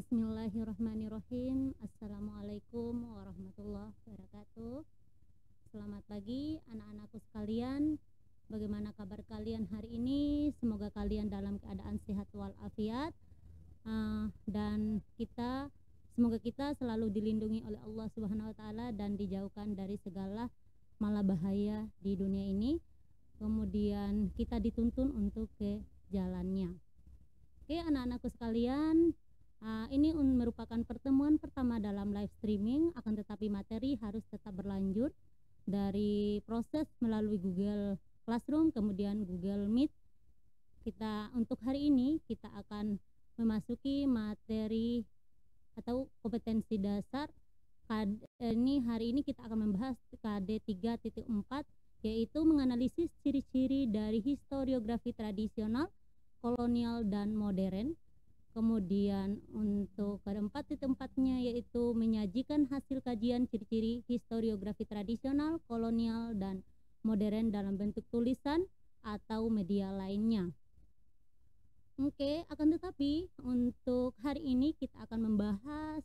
Bismillahirrahmanirrahim. Assalamualaikum warahmatullahi wabarakatuh. Selamat pagi anak-anakku sekalian. Bagaimana kabar kalian hari ini? Semoga kalian dalam keadaan sehat walafiat. Dan semoga kita selalu dilindungi oleh Allah Subhanahu wa taala dan dijauhkan dari segala malabahaya di dunia ini. Kemudian kita dituntun untuk ke jalannya. Oke, anak-anakku sekalian, ini merupakan pertemuan pertama dalam live streaming, akan tetapi materi harus tetap berlanjut dari proses melalui Google Classroom, kemudian Google Meet. Untuk hari ini kita akan memasuki materi atau kompetensi dasar. Hari ini kita akan membahas KD 3.4, yaitu menganalisis ciri-ciri dari historiografi tradisional, kolonial, dan modern. Kemudian untuk KD 4.4-nya yaitu menyajikan hasil kajian ciri-ciri historiografi tradisional, kolonial, dan modern dalam bentuk tulisan atau media lainnya. Oke, akan tetapi untuk hari ini kita akan membahas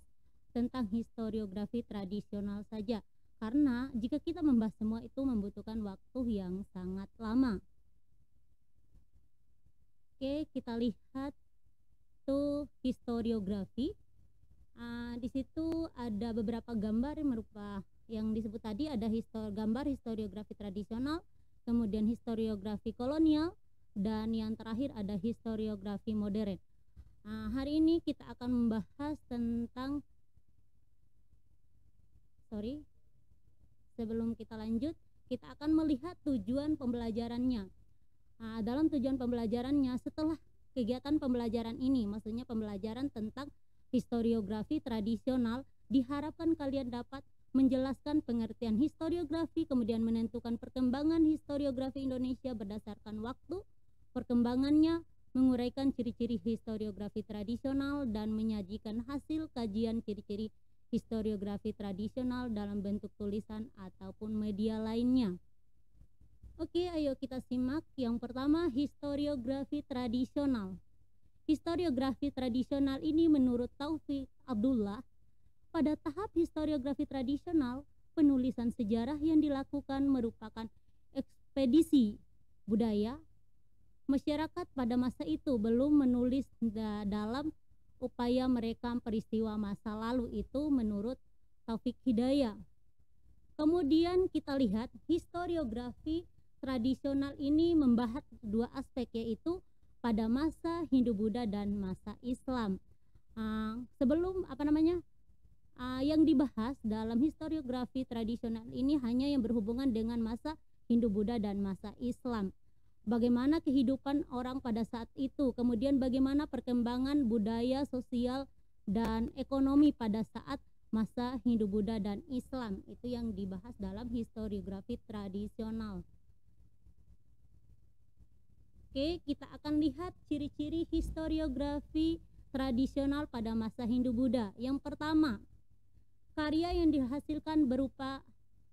tentang historiografi tradisional saja, karena jika kita membahas semua itu membutuhkan waktu yang sangat lama. Oke, kita lihat itu historiografi. Di situ ada beberapa gambar yang disebut tadi, ada gambar historiografi tradisional, kemudian historiografi kolonial, dan yang terakhir ada historiografi modern. Hari ini kita akan membahas tentang sebelum kita lanjut, kita akan melihat tujuan pembelajarannya. Dalam tujuan pembelajarannya, setelah kegiatan pembelajaran ini, maksudnya pembelajaran tentang historiografi tradisional, diharapkan kalian dapat menjelaskan pengertian historiografi, kemudian menentukan perkembangan historiografi Indonesia berdasarkan waktu, perkembangannya, menguraikan ciri-ciri historiografi tradisional, dan menyajikan hasil kajian ciri-ciri historiografi tradisional dalam bentuk tulisan ataupun media lainnya. Oke, ayo kita simak. Yang pertama, historiografi tradisional. Historiografi tradisional ini menurut Taufik Abdullah, pada tahap historiografi tradisional, penulisan sejarah yang dilakukan merupakan ekspedisi budaya. Masyarakat pada masa itu belum menulis dalam upaya merekam peristiwa masa lalu itu menurut Taufik Hidayah. Kemudian kita lihat historiografi tradisional ini membahas dua aspek, yaitu pada masa Hindu-Buddha dan masa Islam. Yang dibahas dalam historiografi tradisional ini hanya yang berhubungan dengan masa Hindu-Buddha dan masa Islam. Bagaimana kehidupan orang pada saat itu, kemudian bagaimana perkembangan budaya, sosial, dan ekonomi pada saat masa Hindu-Buddha dan Islam. Itu yang dibahas dalam historiografi tradisional. Oke, kita akan lihat ciri-ciri historiografi tradisional pada masa Hindu-Buddha. Yang pertama, karya yang dihasilkan berupa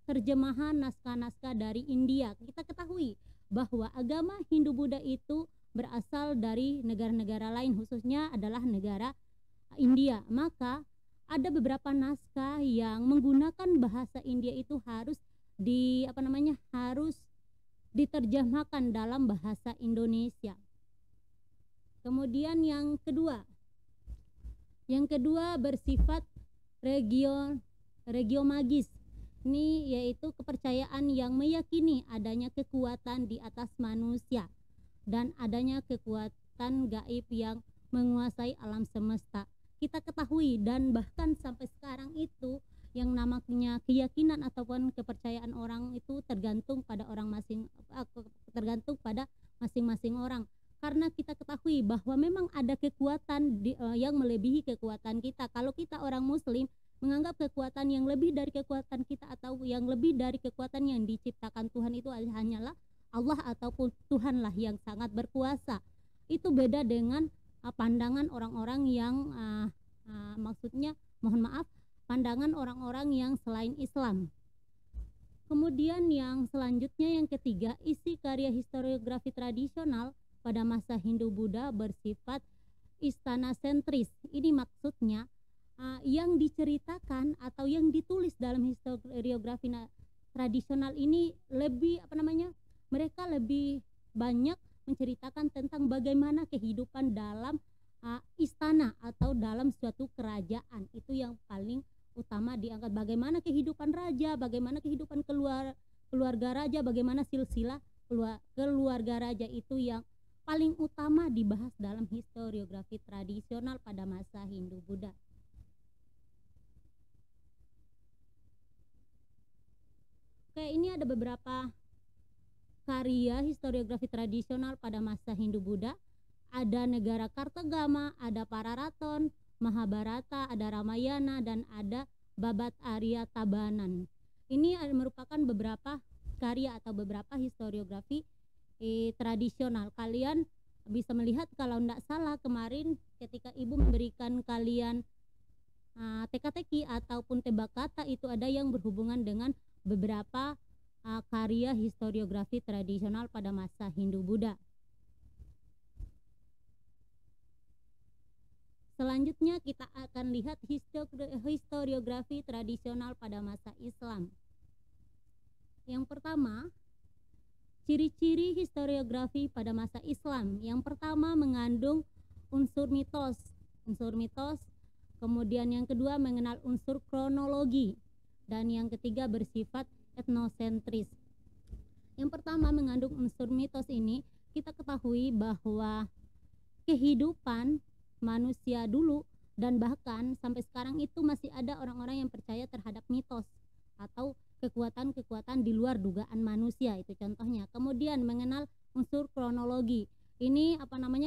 terjemahan naskah-naskah dari India. Kita ketahui bahwa agama Hindu-Buddha itu berasal dari negara-negara lain, khususnya adalah negara India. Maka ada beberapa naskah yang menggunakan bahasa India itu harus diterjemahkan dalam bahasa Indonesia. Kemudian yang kedua bersifat regiomagis. Ini yaitu kepercayaan yang meyakini adanya kekuatan di atas manusia dan adanya kekuatan gaib yang menguasai alam semesta. Kita ketahui dan bahkan sampai sekarang itu yang namanya keyakinan ataupun kepercayaan orang itu tergantung pada masing-masing orang. Karena kita ketahui bahwa memang ada kekuatan yang melebihi kekuatan kita. Kalau kita orang Muslim menganggap kekuatan yang lebih dari kekuatan kita atau yang lebih dari kekuatan yang diciptakan Tuhan itu hanyalah Allah ataupun Tuhanlah yang sangat berkuasa. Itu beda dengan pandangan orang-orang yang pandangan orang-orang yang selain Islam. Kemudian yang selanjutnya, yang ketiga, isi karya historiografi tradisional pada masa Hindu-Buddha bersifat istana sentris. Ini maksudnya yang diceritakan atau yang ditulis dalam historiografi tradisional ini lebih mereka lebih banyak menceritakan tentang bagaimana kehidupan dalam istana atau dalam suatu kerajaan. Itu yang paling utama diangkat, bagaimana kehidupan raja, bagaimana kehidupan keluarga raja, bagaimana silsilah keluarga raja. Itu yang paling utama dibahas dalam historiografi tradisional pada masa Hindu-Buddha. Oke, ini ada beberapa karya historiografi tradisional pada masa Hindu-Buddha. Ada Negara Kartagama, ada Pararaton, Mahabharata, ada Ramayana, dan ada Babat Arya Tabanan. Ini merupakan beberapa karya atau beberapa historiografi tradisional. Kalian bisa melihat, kalau tidak salah kemarin ketika ibu memberikan kalian teka-teki ataupun tebak kata, itu ada yang berhubungan dengan beberapa karya historiografi tradisional pada masa Hindu-Buddha. Selanjutnya kita akan lihat historiografi tradisional pada masa Islam. Yang pertama, ciri-ciri historiografi pada masa Islam. Yang pertama mengandung unsur mitos. Kemudian yang kedua mengenal unsur kronologi, dan yang ketiga bersifat etnosentris. Yang pertama mengandung unsur mitos ini, kita ketahui bahwa kehidupan manusia dulu dan bahkan sampai sekarang itu masih ada orang-orang yang percaya terhadap mitos atau kekuatan-kekuatan di luar dugaan manusia, itu contohnya. Kemudian mengenal unsur kronologi. Ini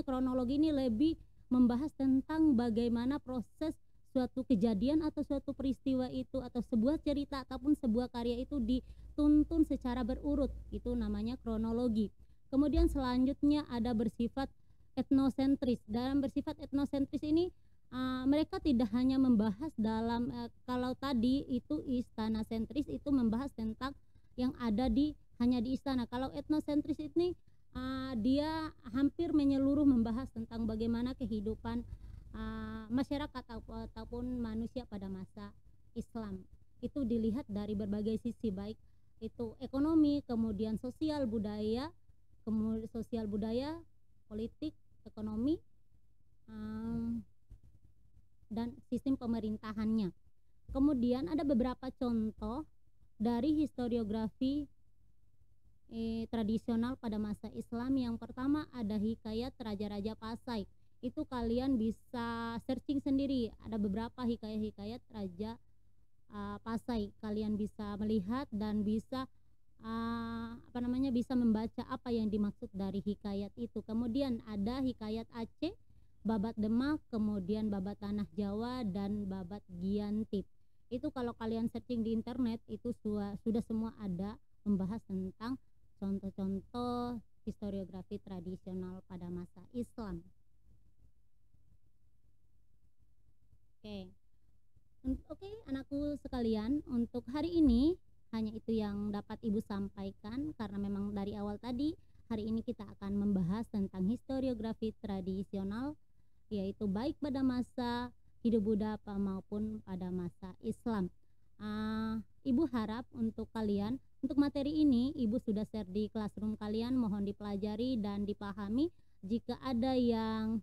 kronologi ini lebih membahas tentang bagaimana proses suatu kejadian atau suatu peristiwa itu, atau sebuah cerita ataupun sebuah karya itu dituntun secara berurut, itu namanya kronologi. Kemudian selanjutnya ada bersifat etnosentris. Dalam bersifat etnosentris ini mereka tidak hanya membahas dalam kalau tadi itu istana sentris itu membahas tentang yang ada hanya di istana. Kalau etnosentris ini dia hampir menyeluruh membahas tentang bagaimana kehidupan masyarakat ataupun manusia pada masa Islam. Itu dilihat dari berbagai sisi, baik itu ekonomi, kemudian sosial budaya, politik, ekonomi, dan sistem pemerintahannya. Kemudian ada beberapa contoh dari historiografi tradisional pada masa Islam. Yang pertama ada hikayat Raja-Raja Pasai. Itu kalian bisa searching sendiri, ada beberapa hikayat Raja Pasai. Kalian bisa melihat dan bisa bisa membaca apa yang dimaksud dari hikayat itu. Kemudian ada hikayat Aceh, Babat Demak, kemudian Babat Tanah Jawa, dan Babat Giantip. Itu kalau kalian searching di internet itu sudah semua ada membahas tentang contoh-contoh historiografi tradisional pada masa Islam. Oke, anakku sekalian, untuk hari ini hanya itu yang dapat ibu sampaikan, karena memang dari awal tadi hari ini kita akan membahas tentang historiografi tradisional, yaitu baik pada masa Hindu-Buddha maupun pada masa Islam. Ibu harap untuk kalian, untuk materi ini ibu sudah share di classroom kalian, mohon dipelajari dan dipahami. Jika ada yang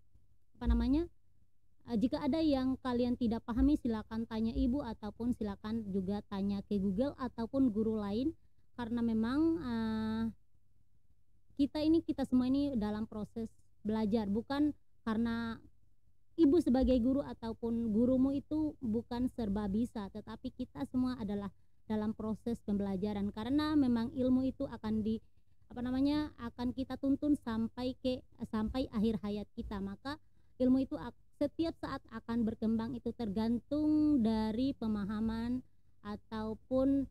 jika ada yang kalian tidak pahami, silakan tanya ibu ataupun silakan juga tanya ke Google ataupun guru lain, karena memang kita semua ini dalam proses belajar, bukan karena ibu sebagai guru ataupun gurumu itu bukan serba bisa, tetapi kita semua adalah dalam proses pembelajaran, karena memang ilmu itu akan akan kita tuntun sampai akhir hayat kita. Maka ilmu itu setiap saat akan berkembang, itu tergantung dari pemahaman ataupun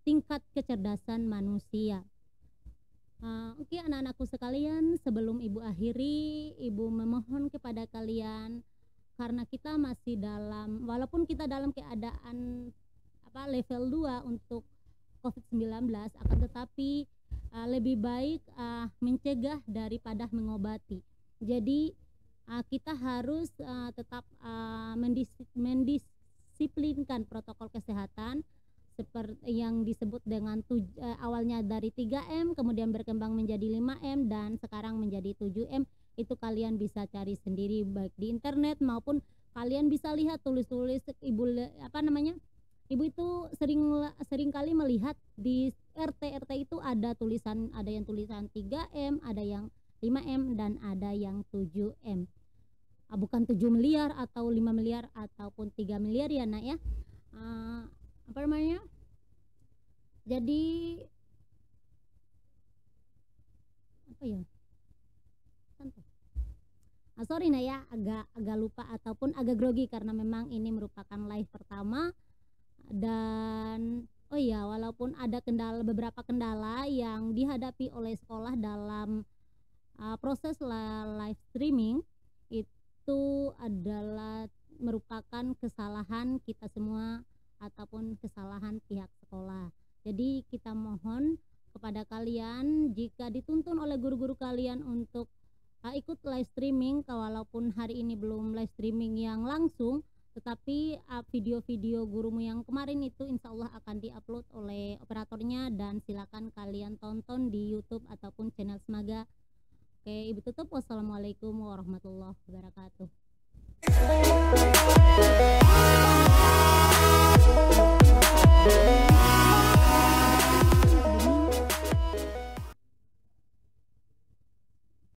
tingkat kecerdasan manusia. Oke, anak-anakku sekalian, sebelum ibu akhiri, ibu memohon kepada kalian, karena kita masih walaupun kita dalam keadaan level 2 untuk COVID-19, akan tetapi lebih baik mencegah daripada mengobati. Jadi kita harus tetap mendisiplinkan protokol kesehatan seperti yang disebut dengan awalnya dari 3M kemudian berkembang menjadi 5M dan sekarang menjadi 7M. Itu kalian bisa cari sendiri baik di internet maupun kalian bisa lihat tulis-tulis ibu itu sering kali melihat di RT itu ada yang tulisan 3M, ada yang 5M dan ada yang 7M. Bukan 7 miliar atau 5 miliar ataupun 3 miliar ya nak ya. Jadi sorry nah ya, agak lupa ataupun agak grogi karena memang ini merupakan live pertama. Dan walaupun ada beberapa kendala yang dihadapi oleh sekolah dalam proses live streaming, itu adalah merupakan kesalahan kita semua ataupun kesalahan pihak sekolah. Jadi kita mohon kepada kalian jika dituntun oleh guru-guru kalian untuk ikut live streaming, walaupun hari ini belum live streaming yang langsung, tetapi video-video gurumu yang kemarin itu insya Allah akan diupload oleh operatornya dan silakan kalian tonton di YouTube ataupun channel Semaga. Oke, ibu tutup. Wassalamualaikum warahmatullahi wabarakatuh.